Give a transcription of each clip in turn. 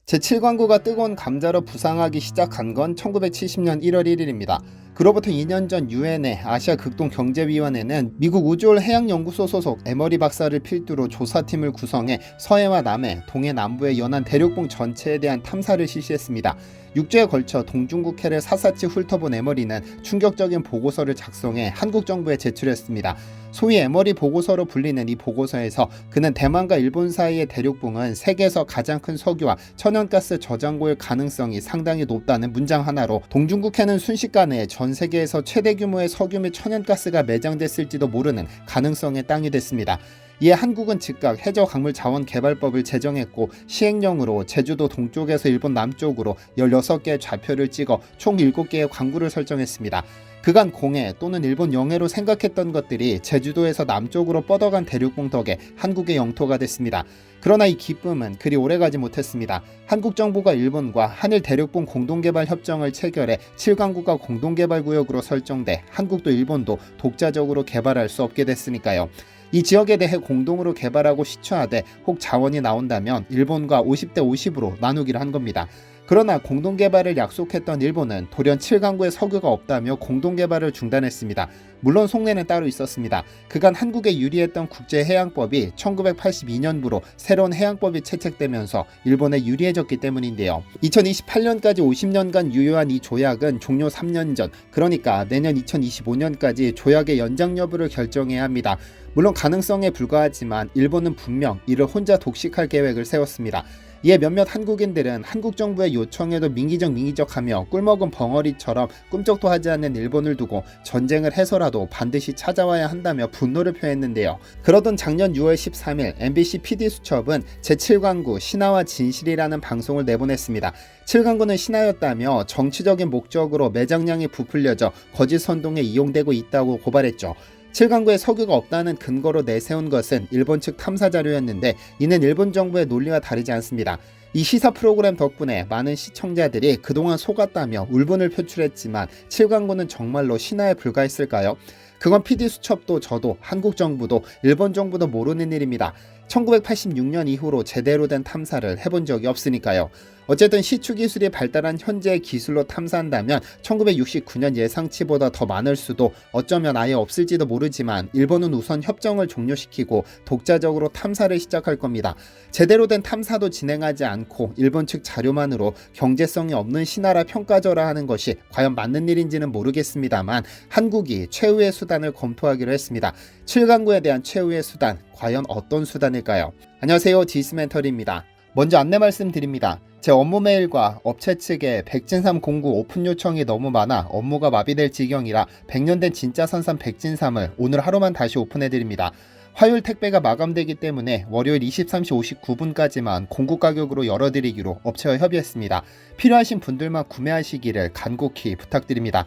제7광구가 뜨거운 감자로 부상하기 시작한 건 1970년 1월 1일입니다. 그로부터 2년 전 유엔의 아시아 극동경제위원회는 미국 우주홀 해양연구소 소속 에머리 박사를 필두로 조사팀을 구성해 서해와 남해, 동해 남부의 연안 대륙봉 전체에 대한 탐사를 실시했습니다. 6주에 걸쳐 동중국해를 샅샅이 훑어본 에머리는 충격적인 보고서를 작성해 한국 정부에 제출했습니다. 소위 에머리 보고서로 불리는 이 보고서에서 그는 대만과 일본 사이의 대륙봉은 세계에서 가장 큰 석유와 천연가스 저장고일 가능성이 상당히 높다는 문장 하나로 동중국해는 순식간에 전 세계에서 최대 규모의 석유 및 천연가스가 매장됐을지도 모르는 가능성의 땅이 됐습니다. 이에 한국은 즉각 해저광물자원개발법을 제정했고 시행령으로 제주도 동쪽에서 일본 남쪽으로 16개의 좌표를 찍어 총 7개의 광구를 설정했습니다. 그간 공해 또는 일본 영해로 생각했던 것들이 제주도에서 남쪽으로 뻗어간 대륙봉 덕에 한국의 영토가 됐습니다. 그러나 이 기쁨은 그리 오래가지 못했습니다. 한국 정부가 일본과 한일 대륙봉 공동개발 협정을 체결해 7광구가 공동개발구역으로 설정돼 한국도 일본도 독자적으로 개발할 수 없게 됐으니까요. 이 지역에 대해 공동으로 개발하고 시추하되 혹 자원이 나온다면 일본과 50대 50으로 나누기를 한 겁니다. 그러나 공동개발을 약속했던 일본은 돌연 7광구에 석유가 없다며 공동개발을 중단했습니다. 물론 속내는 따로 있었습니다. 그간 한국에 유리했던 국제해양법이 1982년부로 새로운 해양법이 채택되면서 일본에 유리해졌기 때문인데요. 2028년까지 50년간 유효한 이 조약은 종료 3년 전, 그러니까 내년 2025년까지 조약의 연장 여부를 결정해야 합니다. 물론 가능성에 불과하지만 일본은 분명 이를 혼자 독식할 계획을 세웠습니다. 이에 몇몇 한국인들은 한국 정부의 요청에도 민기적하며 꿀먹은 벙어리처럼 꿈쩍도 하지 않는 일본을 두고 전쟁을 해서라도 반드시 찾아와야 한다며 분노를 표했는데요. 그러던 작년 6월 13일 MBC PD수첩은 제7광구 신화와 진실이라는 방송을 내보냈습니다. 7광구는 신화였다며 정치적인 목적으로 매장량이 부풀려져 거짓 선동에 이용되고 있다고 고발했죠. 7광구에 석유가 없다는 근거로 내세운 것은 일본 측 탐사 자료였는데 이는 일본 정부의 논리와 다르지 않습니다. 이 시사 프로그램 덕분에 많은 시청자들이 그동안 속았다며 울분을 표출했지만 7광구는 정말로 신화에 불과했을까요? 그건 PD수첩도 저도 한국 정부도 일본 정부도 모르는 일입니다. 1986년 이후로 제대로 된 탐사를 해본 적이 없으니까요. 어쨌든 시추 기술이 발달한 현재의 기술로 탐사한다면 1969년 예상치보다 더 많을 수도 어쩌면 아예 없을지도 모르지만 일본은 우선 협정을 종료시키고 독자적으로 탐사를 시작할 겁니다. 제대로 된 탐사도 진행하지 않고 일본 측 자료만으로 경제성이 없는 신화라 평가절하 하는 것이 과연 맞는 일인지는 모르겠습니다만 한국이 최후의 수단을 검토하기로 했습니다. 7광구에 대한 최후의 수단, 과연 어떤 수단일까요? 안녕하세요, 디스멘터리입니다. 먼저 안내 말씀드립니다. 제 업무 메일과 업체 측에 백진삼 공구 오픈 요청이 너무 많아 업무가 마비될 지경이라 100년 된 진짜 산삼 백진삼을 오늘 하루만 다시 오픈해드립니다. 화요일 택배가 마감되기 때문에 월요일 23시 59분까지만 공구 가격으로 열어드리기로 업체와 협의했습니다. 필요하신 분들만 구매하시기를 간곡히 부탁드립니다.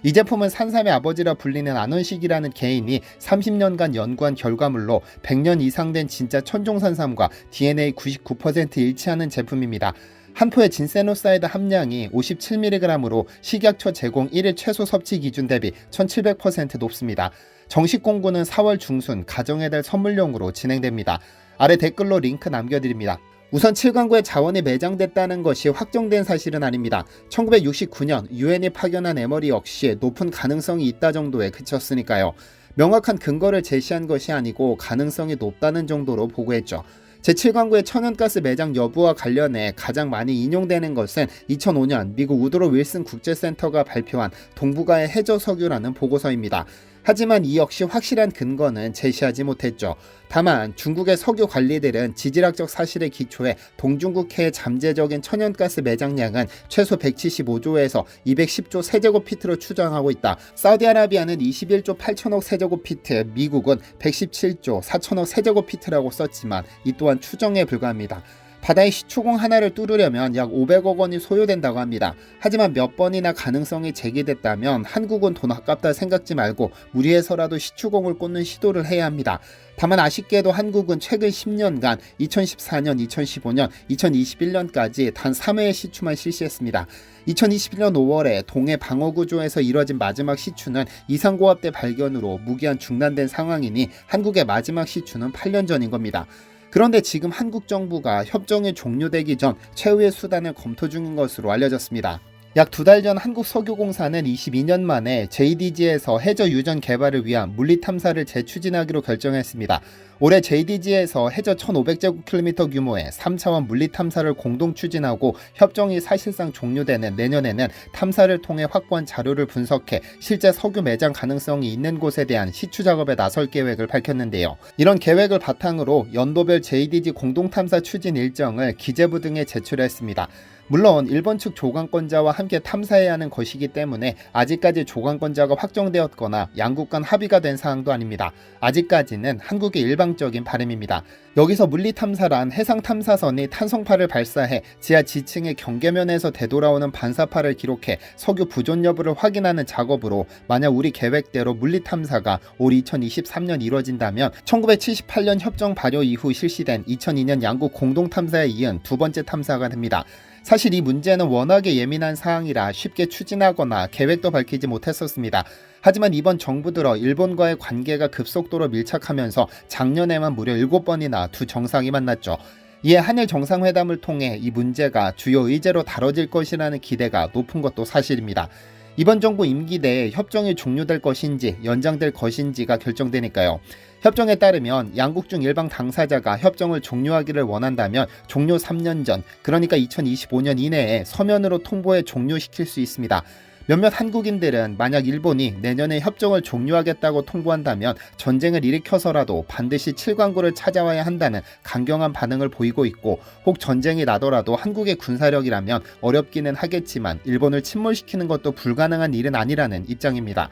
이 제품은 산삼의 아버지라 불리는 안원식이라는 개인이 30년간 연구한 결과물로 100년 이상 된 진짜 천종산삼과 DNA 99% 일치하는 제품입니다. 한 포의 진세노사이드 함량이 57mg으로 식약처 제공 1일 최소 섭취 기준 대비 1700% 높습니다. 정식 공구는 4월 중순 가정의 달 선물용으로 진행됩니다. 아래 댓글로 링크 남겨드립니다. 우선 7광구에 자원이 매장됐다는 것이 확정된 사실은 아닙니다. 1969년 유엔이 파견한 에머리 역시 높은 가능성이 있다 정도에 그쳤으니까요. 명확한 근거를 제시한 것이 아니고 가능성이 높다는 정도로 보고했죠. 제7광구의 천연가스 매장 여부와 관련해 가장 많이 인용되는 것은 2005년 미국 우드로 윌슨 국제센터가 발표한 동북아의 해저석유라는 보고서입니다. 하지만 이 역시 확실한 근거는 제시하지 못했죠. 다만 중국의 석유 관리들은 지질학적 사실에 기초해 동중국해의 잠재적인 천연가스 매장량은 최소 175조에서 210조 세제곱피트로 추정하고 있다. 사우디아라비아는 21조 8천억 세제곱피트, 미국은 117조 4천억 세제곱피트라고 썼지만 이 또한 추정에 불과합니다. 바다의 시추공 하나를 뚫으려면 약 500억 원이 소요된다고 합니다. 하지만 몇 번이나 가능성이 제기됐다면 한국은 돈 아깝다 생각지 말고 무리해서라도 시추공을 꽂는 시도를 해야 합니다. 다만 아쉽게도 한국은 최근 10년간 2014년, 2015년, 2021년까지 단 3회의 시추만 실시했습니다. 2021년 5월에 동해 방어구조에서 이뤄진 마지막 시추는 이상고압대 발견으로 무기한 중단된 상황이니 한국의 마지막 시추는 8년 전인 겁니다. 그런데 지금 한국 정부가 협정이 종료되기 전 최후의 수단을 검토 중인 것으로 알려졌습니다. 약 2달 전 한국석유공사는 22년 만에 JDG에서 해저 유전 개발을 위한 물리 탐사를 재추진하기로 결정했습니다. 올해 JDG에서 해저 1,500제곱킬로미터 규모의 3차원 물리 탐사를 공동 추진하고 협정이 사실상 종료되는 내년에는 탐사를 통해 확보한 자료를 분석해 실제 석유 매장 가능성이 있는 곳에 대한 시추 작업에 나설 계획을 밝혔는데요. 이런 계획을 바탕으로 연도별 JDG 공동 탐사 추진 일정을 기재부 등에 제출했습니다. 물론 일본 측 조강권자와 함께 탐사해야 하는 것이기 때문에 아직까지 조강권자가 확정되었거나 양국 간 합의가 된 사항도 아닙니다. 아직까지는 한국의 일방적인 바람입니다. 여기서 물리탐사란 해상탐사선이 탄성파를 발사해 지하 지층의 경계면에서 되돌아오는 반사파를 기록해 석유 부존 여부를 확인하는 작업으로, 만약 우리 계획대로 물리탐사가 올 2023년 이뤄진다면 1978년 협정 발효 이후 실시된 2002년 양국 공동탐사에 이은 두 번째 탐사가 됩니다. 사실 이 문제는 워낙에 예민한 사항이라 쉽게 추진하거나 계획도 밝히지 못했었습니다. 하지만 이번 정부 들어 일본과의 관계가 급속도로 밀착하면서 작년에만 무려 7번이나 두 정상이 만났죠. 이에 한일 정상회담을 통해 이 문제가 주요 의제로 다뤄질 것이라는 기대가 높은 것도 사실입니다. 이번 정부 임기 내에 협정이 종료될 것인지 연장될 것인지가 결정되니까요. 협정에 따르면 양국 중 일방 당사자가 협정을 종료하기를 원한다면 종료 3년 전, 그러니까 2025년 이내에 서면으로 통보해 종료시킬 수 있습니다. 몇몇 한국인들은 만약 일본이 내년에 협정을 종료하겠다고 통보한다면 전쟁을 일으켜서라도 반드시 칠광구를 찾아와야 한다는 강경한 반응을 보이고 있고, 혹 전쟁이 나더라도 한국의 군사력이라면 어렵기는 하겠지만 일본을 침몰시키는 것도 불가능한 일은 아니라는 입장입니다.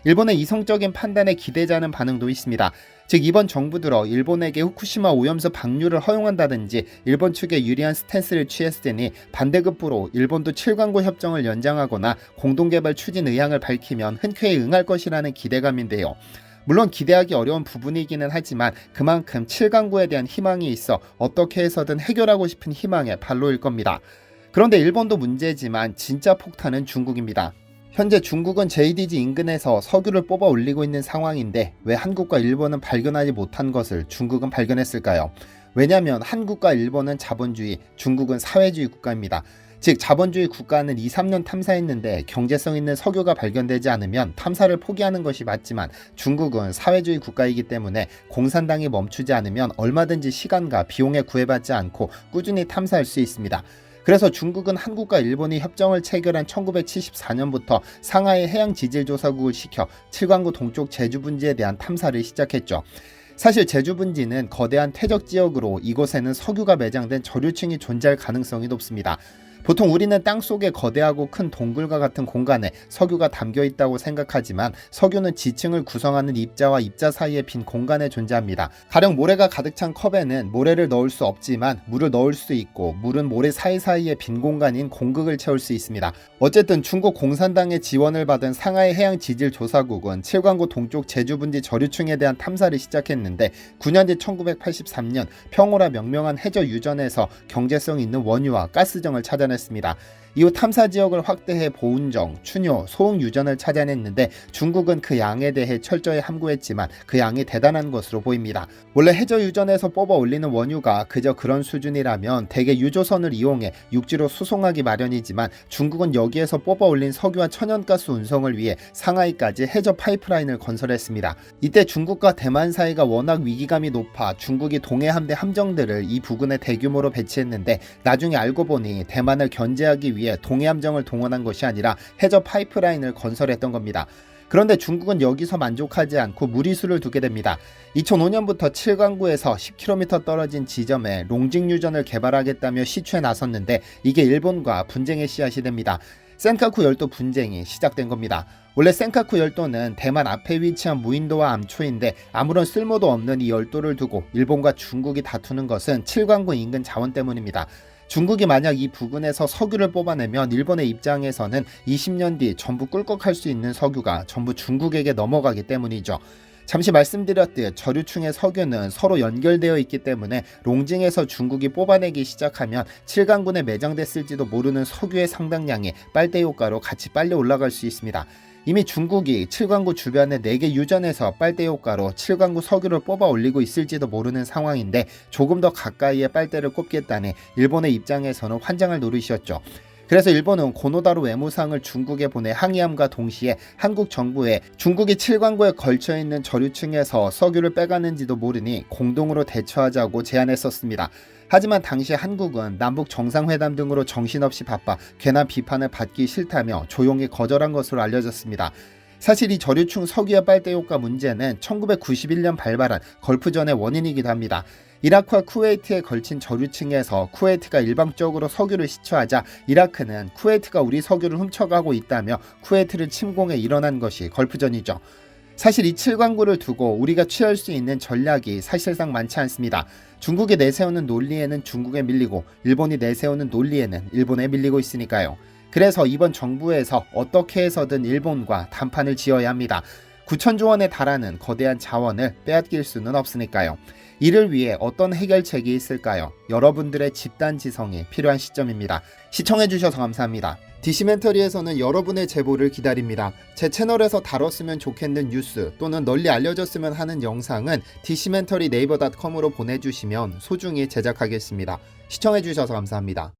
일본의 이성적인 판단에 기대자는 반응도 있습니다. 즉, 이번 정부 들어 일본에게 후쿠시마 오염수 방류를 허용한다든지 일본 측에 유리한 스탠스를 취했으니 반대급부로 일본도 7광구 협정을 연장하거나 공동개발 추진 의향을 밝히면 흔쾌히 응할 것이라는 기대감인데요. 물론 기대하기 어려운 부분이기는 하지만 그만큼 7광구에 대한 희망이 있어 어떻게 해서든 해결하고 싶은 희망의 발로일 겁니다. 그런데 일본도 문제지만 진짜 폭탄은 중국입니다. 현재 중국은 JDG 인근에서 석유를 뽑아 올리고 있는 상황인데 왜 한국과 일본은 발견하지 못한 것을 중국은 발견했을까요? 왜냐하면 한국과 일본은 자본주의, 중국은 사회주의 국가입니다. 즉, 자본주의 국가는 2, 3년 탐사했는데 경제성 있는 석유가 발견되지 않으면 탐사를 포기하는 것이 맞지만, 중국은 사회주의 국가이기 때문에 공산당이 멈추지 않으면 얼마든지 시간과 비용에 구애받지 않고 꾸준히 탐사할 수 있습니다. 그래서 중국은 한국과 일본이 협정을 체결한 1974년부터 상하이 해양지질조사국을 시켜 7광구 동쪽 제주분지에 대한 탐사를 시작했죠. 사실 제주분지는 거대한 퇴적지역으로 이곳에는 석유가 매장된 저류층이 존재할 가능성이 높습니다. 보통 우리는 땅속에 거대하고 큰 동굴과 같은 공간에 석유가 담겨 있다고 생각하지만 석유는 지층을 구성하는 입자와 입자 사이의 빈 공간에 존재합니다. 가령 모래가 가득 찬 컵에는 모래를 넣을 수 없지만 물을 넣을 수 있고, 물은 모래 사이사이의 빈 공간인 공극을 채울 수 있습니다. 어쨌든 중국 공산당의 지원을 받은 상하이 해양지질조사국은 7광구 동쪽 제주분지 저류층에 대한 탐사를 시작했는데 9년 뒤 1983년 평오라 명명한 해저 유전에서 경제성 있는 원유와 가스정을 찾아냈습니다. 이후 탐사 지역을 확대해 보운정, 춘효, 소흥 유전을 찾아냈는데 중국은 그 양에 대해 철저히 함구했지만 그 양이 대단한 것으로 보입니다. 원래 해저 유전에서 뽑아 올리는 원유가 그저 그런 수준이라면 대개 유조선을 이용해 육지로 수송하기 마련이지만 중국은 여기에서 뽑아 올린 석유와 천연가스 운송을 위해 상하이까지 해저 파이프라인을 건설했습니다. 이때 중국과 대만 사이가 워낙 위기감이 높아 중국이 동해 함대 함정들을 이 부근에 대규모로 배치했는데 나중에 알고 보니 대만을 견제하기 위해 동해함정을 동원한 것이 아니라 해저 파이프라인을 건설했던 겁니다. 그런데 중국은 여기서 만족하지 않고 무리수를 두게 됩니다. 2005년부터 7광구에서 10km 떨어진 지점에 롱징 유전을 개발하겠다며 시추에 나섰는데 이게 일본과 분쟁의 씨앗이 됩니다. 센카쿠 열도 분쟁이 시작된 겁니다. 원래 센카쿠 열도는 대만 앞에 위치한 무인도와 암초인데 아무런 쓸모도 없는 이 열도를 두고 일본과 중국이 다투는 것은 7광구 인근 자원 때문입니다. 중국이 만약 이 부근에서 석유를 뽑아내면 일본의 입장에서는 20년 뒤 전부 꿀꺽할 수 있는 석유가 전부 중국에게 넘어가기 때문이죠. 잠시 말씀드렸듯 저류층의 석유는 서로 연결되어 있기 때문에 롱징에서 중국이 뽑아내기 시작하면 7강군에 매장됐을지도 모르는 석유의 상당량이 빨대 효과로 같이 빨리 올라갈 수 있습니다. 이미 중국이 7강구 주변의 4개 유전에서 빨대 효과로 7강구 석유를 뽑아 올리고 있을지도 모르는 상황인데 조금 더 가까이에 빨대를 꼽겠다니 일본의 입장에서는 환장할 노릇이었죠. 그래서 일본은 고노다로 외무상을 중국에 보내 항의함과 동시에 한국 정부에 중국이 7강구에 걸쳐있는 저류층에서 석유를 빼가는지도 모르니 공동으로 대처하자고 제안했었습니다. 하지만 당시 한국은 남북 정상회담 등으로 정신없이 바빠 괜한 비판을 받기 싫다며 조용히 거절한 것으로 알려졌습니다. 사실 이 저류층 석유의 빨대 효과 문제는 1991년 발발한 걸프전의 원인이기도 합니다. 이라크와 쿠웨이트에 걸친 저류층에서 쿠웨이트가 일방적으로 석유를 시추하자 이라크는 쿠웨이트가 우리 석유를 훔쳐가고 있다며 쿠웨이트를 침공해 일어난 것이 걸프전이죠. 사실 이 7강구를 두고 우리가 취할 수 있는 전략이 사실상 많지 않습니다. 중국이 내세우는 논리에는 중국에 밀리고 일본이 내세우는 논리에는 일본에 밀리고 있으니까요. 그래서 이번 정부에서 어떻게 해서든 일본과談判을 지어야 합니다. 9천조 원에 달하는 거대한 자원을 빼앗길 수는 없으니까요. 이를 위해 어떤 해결책이 있을까요? 여러분들의 집단지성이 필요한 시점입니다. 시청해주셔서 감사합니다. 디시멘터리에서는 여러분의 제보를 기다립니다. 제 채널에서 다뤘으면 좋겠는 뉴스 또는 널리 알려졌으면 하는 영상은 디시멘터리 네이버.com으로 보내주시면 소중히 제작하겠습니다. 시청해주셔서 감사합니다.